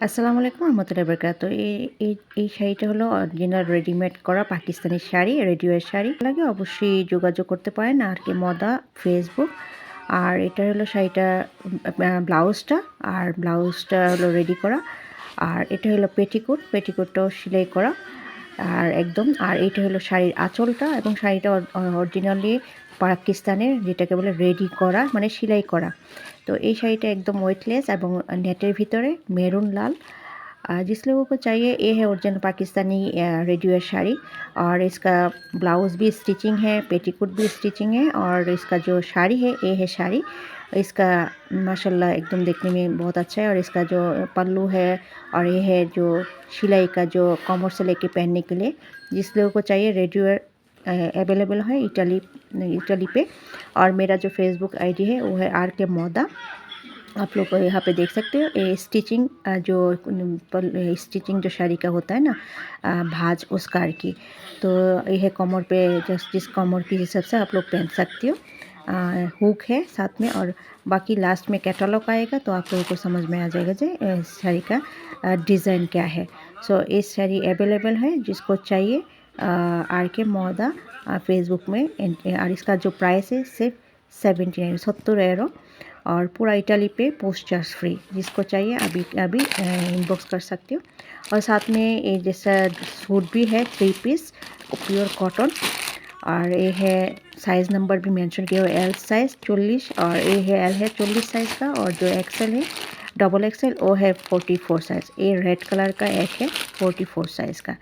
আসসালামু আলাইকুম রহমতুল্লাহি বারাকাতুহু। এই শাড়িটা হলো অরিজিনাল রেডিমেড করা পাকিস্তানি শাড়ি, রেডিওয়ের শাড়ি। লাগে অবশ্যই যোগাযোগ করতে পারেন আর কি মদা ফেসবুক। আর এটা হলো শাড়িটা ব্লাউজটা, আর ব্লাউজটা হলো রেডি করা। আর এটা হলো পেটিকোট, পেটিকোটটাও সেলাই করা। আর একদম আর এইটা হলো শাড়ির আঁচলটা, এবং শাড়িটা অরিজিনালি পাকিস্তানের, যেটাকে বলে রেডি করা মানে সেলাই করা। तो ये শাড়িটা एकदम वेटलेस এবং नेटेर ভিতরে মেরুন लाल। जिस लोगों को चाहिए ये है ओरिजिनल पाकिस्तानी रेडियो साड़ी। और इसका ब्लाउज़ भी स्टिचिंग है, पेटीकोट भी स्टिचिंग है, और इसका जो साड़ी है ये है साड़ी। इसका माशाल्लाह एकदम देखने में बहुत अच्छा है। और इसका जो पल्लू है और ये है जो सिलाई का जो कमर से लेके पहनने के लिए, जिस लोगों को चाहिए रेडियो अवेलेबल है इटाली पे। और मेरा जो फेसबुक आईडी है वो है आर के मोदा। आप लोग यहाँ पे देख सकते हो ये स्टिचिंग जो स्टिचिंग जो शाड़ी का होता है ना भाज उसका की। तो ये है कमर पे, जस्ट जिस कमर के हिसाब से आप लोग पहन सकते हो। हुक है साथ में, और बाकी लास्ट में कैटलॉग आएगा तो आप लोगों को समझ में आ जाएगा जो इस शाड़ी का डिज़ाइन क्या है। सो इस शाड़ी अवेलेबल है, जिसको चाहिए आर के मोदा फेसबुक में। और इसका जो प्राइस है सिर्फ 79 €70। और पूरा इटाली पे पोस्ट चार्ज फ्री। जिसको चाहिए अभी अभी इनबॉक्स कर सकते हो। और साथ में ये जैसा सूट भी है 3 पीस प्योर कॉटन। और ये है साइज़ नंबर भी मेंशन किया हुआ है, एल साइज़ 40, और ये है एल है 40 साइज़ का, और जो एक्सेल है डबल एक्सेल वो है 44 साइज़। ये रेड कलर का एक है 44 साइज़ का।